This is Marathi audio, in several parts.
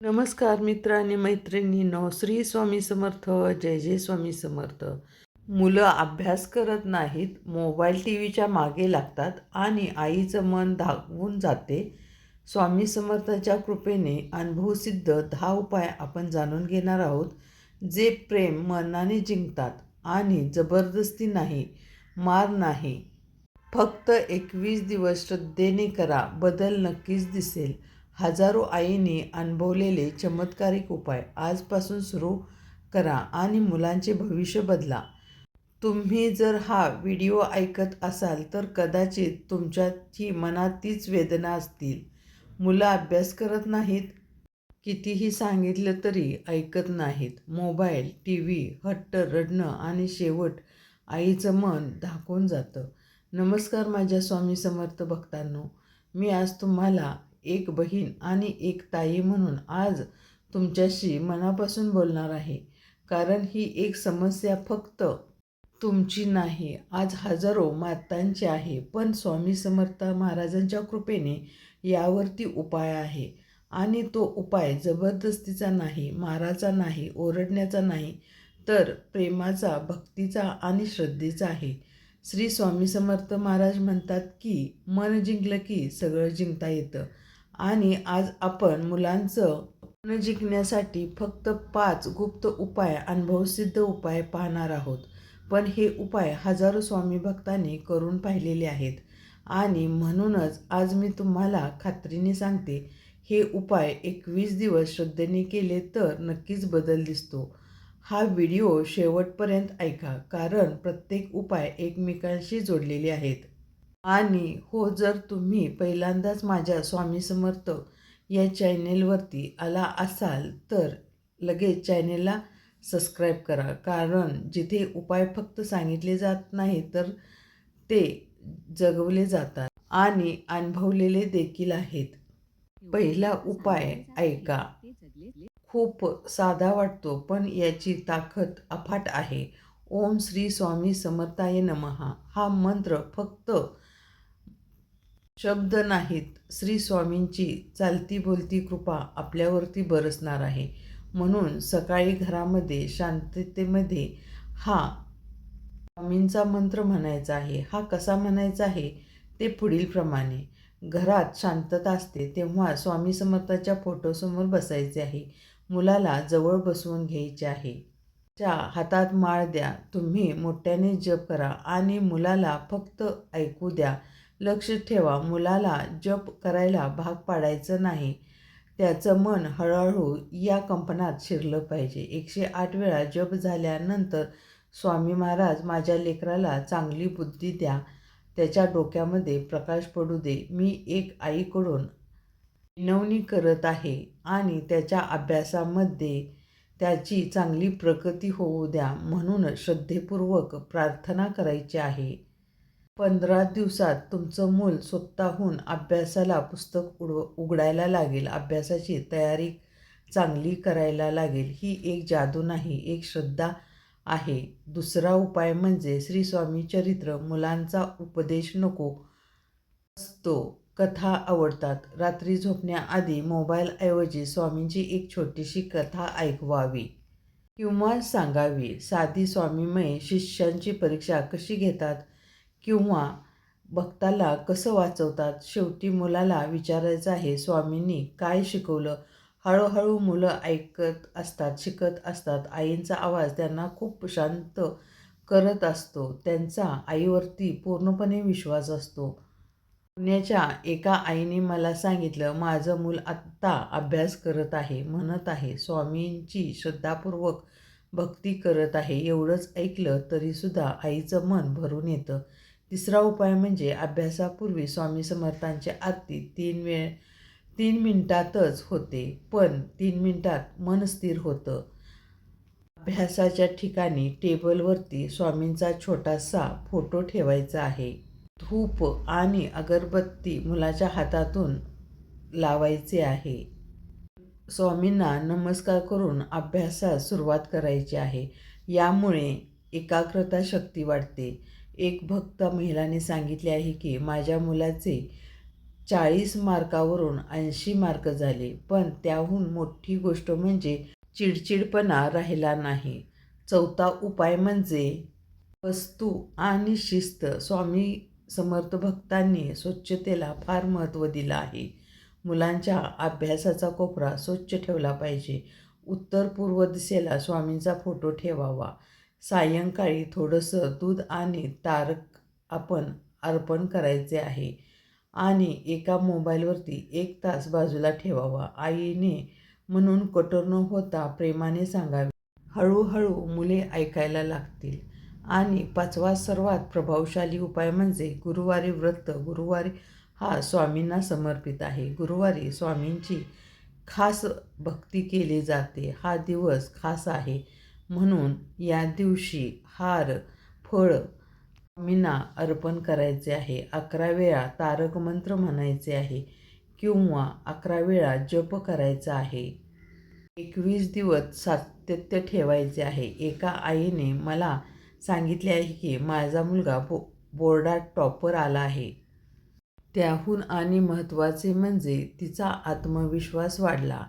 नमस्कार मित्र आणि मैत्रिणींनो, श्री स्वामी समर्थ. जय जय स्वामी समर्थ. मुलं अभ्यास करत नाहीत, मोबाईल टी व्हीच्या मागे लागतात आणि आईचं मन धावून जाते. स्वामी समर्थाच्या कृपेने अनुभवसिद्ध 10 उपाय आपण जाणून घेणार आहोत, जे प्रेम मनाने जिंकतात आणि जबरदस्ती नाही, मार नाही. फक्त 21 दिवस श्रद्धेने करा, बदल नक्कीच दिसेल. हजारो आईंनी अनुभवलेले चमत्कारिक उपाय आजपासून सुरू करा आणि मुलांचे भविष्य बदला. तुम्ही जर हा व्हिडिओ ऐकत असाल तर कदाचित तुमच्याही मनात तीच वेदना असतील. मुलं अभ्यास करत नाहीत, कितीही सांगितलं तरी ऐकत नाहीत. मोबाईल, टी व्ही, हट्ट, रडणं आणि शेवट आईचं मन धाकून जातं. नमस्कार माझ्या स्वामी समर्थ भक्तांनो, मी आज तुम्हाला एक बहीण आणि एक ताई म्हणून आज तुमच्याशी मनापासून बोलणार आहे. कारण ही एक समस्या फक्त तुमची नाही, आज हजारो मातांची आहे. पण स्वामी समर्थ महाराजांच्या कृपेने यावरती उपाय आहे. आणि तो उपाय जबरदस्तीचा नाही, माराचा नाही, ओरडण्याचा नाही, तर प्रेमाचा, भक्तीचा आणि श्रद्धेचा आहे. श्री स्वामी समर्थ महाराज म्हणतात की मन जिंकलं की सगळं जिंकता येतं. आणि आज आपण मुलांचं मन जिंकण्यासाठी फक्त 5 गुप्त उपाय, अनुभवसिद्ध उपाय पाहणार आहोत. पण हे उपाय हजारो स्वामी भक्तांनी करून पाहिलेले आहेत आणि म्हणूनच आज मी तुम्हाला खात्रीने सांगते, हे उपाय 21 दिवस श्रद्धेने केले तर नक्कीच बदल दिसतो. हा व्हिडिओ शेवटपर्यंत ऐका, कारण प्रत्येक उपाय एकमेकांशी जोडलेले आहेत. आणि हो, जर तुम्ही पहिल्यांदाच माझ्या स्वामी समर्थ या चॅनेलवरती आला असाल तर लगेच चॅनेलला सबस्क्राईब करा. कारण जिथे उपाय फक्त सांगितले जात नाही तर ते जगवले जातात आणि अनुभवलेले देखील आहेत. पहिला उपाय ऐका. खूप साधा वाटतो पण याची ताकद अफाट आहे. ओम श्री स्वामी समर्थाय नमः हा मंत्र फक्त शब्द नाहीत, श्री स्वामींची चालती बोलती कृपा आपल्यावरती बरसणार आहे. म्हणून सकाळी घरामध्ये शांततेमध्ये हा स्वामींचा मंत्र म्हणायचा आहे. हा कसा म्हणायचा आहे ते पुढीलप्रमाणे. घरात शांतता असते तेव्हा स्वामी समर्थाच्या फोटोसमोर बसायचे आहे. मुलाला जवळ बसवून घ्यायचे आहे. च्या हातात माळ द्या. तुम्ही मोठ्याने जप करा आणि मुलाला फक्त ऐकू द्या. लक्ष ठेवा, मुलाला जप करायला भाग पाडायचं नाही. त्याचं मन हळूहळू या कंपनात शिरलं पाहिजे. 108 वेळा जप झाल्यानंतर स्वामी महाराज, माझ्या लेकराला चांगली बुद्धी द्या, त्याच्या डोक्यामध्ये प्रकाश पडू दे. मी एक आईकडून विनवणी करत आहे आणि त्याच्या अभ्यासामध्ये त्याची चांगली प्रगती होऊ द्या म्हणून श्रद्धेपूर्वक प्रार्थना करायची आहे. 15 दिवसात तुमचं मूल स्वतःहून अभ्यासाला पुस्तक उघडायला लागेल. अभ्यासाची तयारी चांगली करायला लागेल. ही एक जादू नाही, एक श्रद्धा आहे. दुसरा उपाय म्हणजे श्री स्वामी चरित्र. मुलांचा उपदेश नको असतो, कथा आवडतात. रात्री झोपण्याआधी मोबाईलऐवजी स्वामींची एक छोटीशी कथा ऐकवावी किंवा सांगावी. साधी स्वामीमय शिष्यांची परीक्षा कशी घेतात किंवा भक्ताला कसं वाचवतात. शेवटी मुलाला विचारायचं आहे, स्वामींनी काय शिकवलं. हळूहळू मुलं ऐकत असतात, शिकत असतात. आईंचा आवाज त्यांना खूप शांत करत असतो. त्यांचा आईवरती पूर्णपणे विश्वास असतो. पुण्याच्या एका आईने मला सांगितलं, माझं मूल आत्ता अभ्यास करत आहे, म्हणत आहे, स्वामींची श्रद्धापूर्वक भक्ती करत आहे. एवढंच ऐकलं तरीसुद्धा आईचं मन भरून येतं. तिसरा उपाय म्हणजे अभ्यासापूर्वी स्वामी समर्थांची आरती 3 मिनिटातच होते, पण 3 मिनिटात मन स्थिर होतं. अभ्यासाच्या ठिकाणी टेबलवरती स्वामींचा छोटासा फोटो ठेवायचा आहे. धूप आणि अगरबत्ती मुलाच्या हातातून लावायचे आहे. स्वामींना नमस्कार करून अभ्यासास सुरुवात करायची आहे. यामुळे एकाग्रता शक्ती वाढते. एक भक्त महिलाने सांगितले आहे की माझ्या मुलाचे 40 मार्कावरून 80 मार्क झाले. पण त्याहून मोठी गोष्ट म्हणजे चिडचिडपणा राहिला नाही. चौथा उपाय म्हणजे वस्तू आणि शिस्त. स्वामी समर्थ भक्तांनी स्वच्छतेला फार महत्त्व दिलं आहे. मुलांच्या अभ्यासाचा कोपरा स्वच्छ ठेवला पाहिजे. उत्तर पूर्व दिशेला स्वामींचा फोटो ठेवावा. सायंकाळी थोडंसं दूध आणि तारक आपण अर्पण करायचे आहे आणि एका मोबाईलवरती 1 तास बाजूला ठेवावा. आईने म्हणून कठोर न होता प्रेमाने सांगावे. हळूहळू मुले ऐकायला लागतील. आणि 5वा सर्वात प्रभावशाली उपाय म्हणजे गुरुवारी व्रत. गुरुवारी हा स्वामींना समर्पित आहे. गुरुवारी स्वामींची खास भक्ती केली जाते. हा दिवस खास आहे म्हणून या दिवशी हार, फळ स्वामींना अर्पण करायचे आहे. 11 वेळा तारक मंत्र म्हणायचे आहे किंवा 11 वेळा जप करायचा आहे. 21 दिवस सातत्य ठेवायचे आहे. एका आईने मला सांगितले आहे की माझा मुलगा बोर्डात टॉपर आला आहे. त्याहून आणि महत्त्वाचे म्हणजे तिचा आत्मविश्वास वाढला.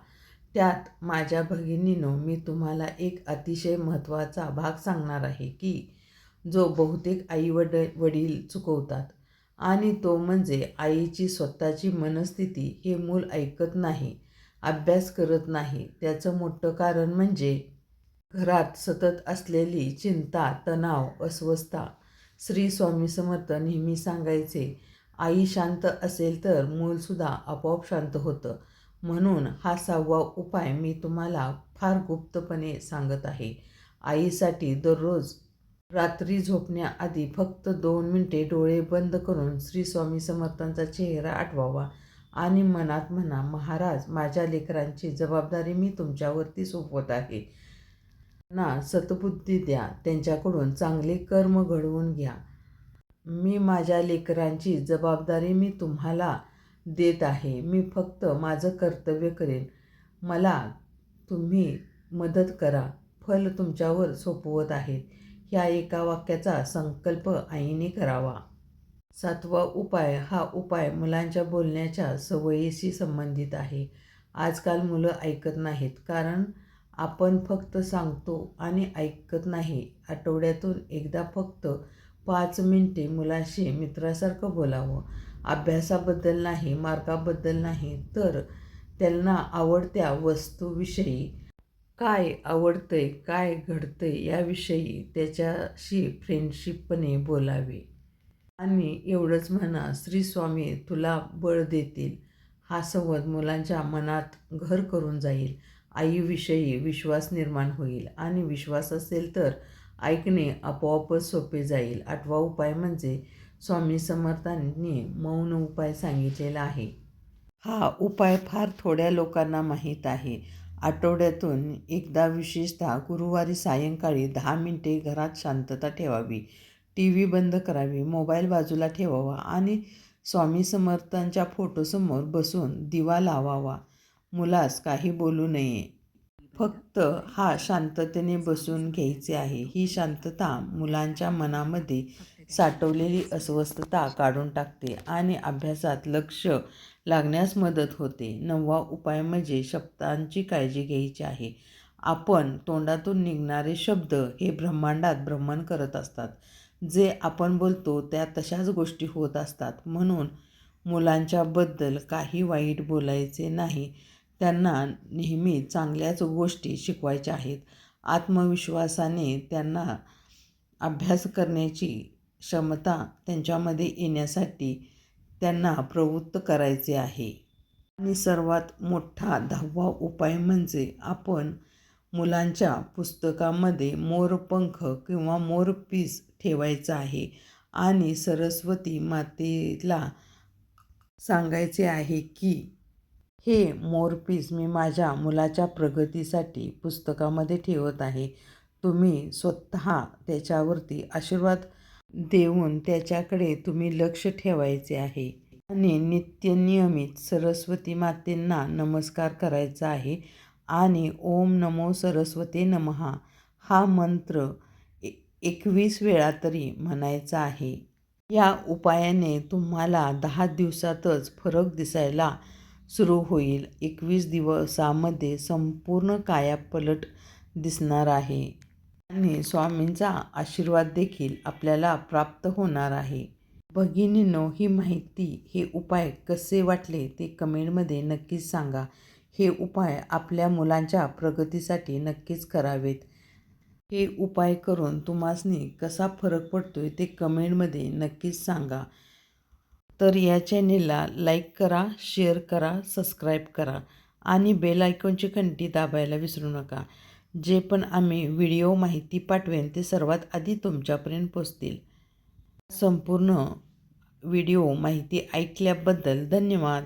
त्यात माझ्या भगिनीनो, मी तुम्हाला एक अतिशय महत्त्वाचा भाग सांगणार आहे की जो बहुतेक वडील चुकवतात आणि तो म्हणजे आईची स्वतःची मनस्थिती. हे मूल ऐकत नाही, अभ्यास करत नाही. त्याचं मोठं कारण म्हणजे घरात सतत असलेली चिंता, तणाव, अस्वस्थता. श्री स्वामी समर्थ नेहमी सांगायचे, आई शांत असेल तर मूलसुद्धा आपोआप शांत होतं. म्हणून हा 6वा उपाय मी तुम्हाला फार गुप्तपणे सांगत आहे. आईसाठी दररोज रात्री झोपण्याआधी फक्त 2 मिनिटे डोळे बंद करून श्री स्वामी समर्थांचा चेहरा आठवावा आणि मनात म्हणा, महाराज, माझ्या लेकरांची जबाबदारी मी तुमच्यावरती सोपवत आहे. त्यांना सद्बुद्धी द्या, त्यांच्याकडून चांगले कर्म घडवून घ्या. मी माझ्या लेकरांची जबाबदारी मी तुम्हाला देत आहे. मी फक्त माझं कर्तव्य करेन. मला तुम्ही मदत करा. फल तुमच्यावर सोपवत आहेत. ह्या एका वाक्याचा संकल्प आईने करावा. 7वा उपाय. हा उपाय मुलांच्या बोलण्याच्या सवयीशी संबंधित आहे. आजकाल मुलं ऐकत नाहीत कारण आपण फक्त सांगतो आणि ऐकत नाही. आठवड्यातून एकदा फक्त 5 मिनिटे मुलांशी मित्रासारखं बोलावं. अभ्यासाबद्दल नाही, मार्काबद्दल नाही, तर त्यांना आवडत्या वस्तूविषयी, काय आवडतंय, काय घडतंय याविषयी त्याच्याशी फ्रेंडशिपपणे बोलावे. आणि एवढंच म्हणा, श्री स्वामी तुला बळ देतील. हा संवाद मुलांच्या मनात घर करून जाईल. आईविषयी विश्वास निर्माण होईल आणि विश्वास असेल तर ऐकणे आपोआपच सोपे जाईल. 8वा उपाय म्हणजे स्वामी समर्थांनी मौन उपाय सांगितलेला आहे. हा उपाय फार थोड्या लोकांना माहीत आहे. आठवड्यातून एकदा, विशेषतः गुरुवारी सायंकाळी 10 मिनिटे घरात शांतता ठेवावी. टीव्ही बंद करावी, मोबाईल बाजूला ठेवावा आणि स्वामी समर्थांच्या फोटोसमोर बसून दिवा लावावा. मुलास काही बोलू नये. फक्त हा शांततेने बसून घ्यायचे आहे. ही शांतता मुलांच्या मनामध्ये साठवलेली अस्वस्थता काढून टाकते आणि अभ्यासात लक्ष लागण्यास मदत होते. 9वा उपाय म्हणजे शब्दांची काळजी घ्यायची आहे. आपण तोंडातून निघणारे शब्द हे ब्रह्मांडात भ्रमण करत असतात. जे आपण बोलतो त्या तशाच गोष्टी होत असतात. म्हणून मुलांच्याबद्दल काही वाईट बोलायचे नाही. त्यांना नेहमी चांगल्याच गोष्टी शिकवायच्या आहेत. आत्मविश्वासाने त्यांना अभ्यास करण्याची क्षमता त्यांच्यामध्ये येण्यासाठी त्यांना प्रवृत्त करायचे आहे. आणि सर्वात मोठा 10वा उपाय म्हणजे आपण मुलांच्या पुस्तकामध्ये मोरपंख किंवा मोरपीस ठेवायचा आहे आणि सरस्वती मातेला सांगायचे आहे की हे मोरपीस मी माझ्या मुलाच्या प्रगतीसाठी पुस्तकामध्ये ठेवत आहे. तुम्ही स्वतः त्याच्यावरती आशीर्वाद देऊन त्याच्याकडे तुम्ही लक्ष ठेवायचे आहे आणि नियमित सरस्वती मातेंना नमस्कार करायचा आहे आणि ओम नमो सरस्वते नमः हा मंत्र 21 वेळा तरी म्हणायचा आहे. या उपायाने तुम्हाला 10 दिवसातच फरक दिसायला सुरू होईल. 21 दिवसामध्ये संपूर्ण कायापलट दिसणार आहे आणि स्वामींचा आशीर्वाद देखील आपल्याला प्राप्त होणार आहे. भगिनींनो, ही माहिती, हे उपाय कसे वाटले ते कमेंटमध्ये नक्कीच सांगा. हे उपाय आपल्या मुलांच्या प्रगतीसाठी नक्कीच करावेत. हे उपाय करून तुम्हासनी कसा फरक पडतोय ते कमेंटमध्ये नक्कीच सांगा. तर या चॅनेलला लाईक करा, शेअर करा, सबस्क्राईब करा आणि बेल आयकॉनची घंटी दाबायला विसरू नका. जे पण आम्ही व्हिडिओ माहिती पाठवेन ते सर्वात आधी तुमच्यापर्यंत पोचतील. संपूर्ण व्हिडिओ माहिती ऐकल्याबद्दल धन्यवाद.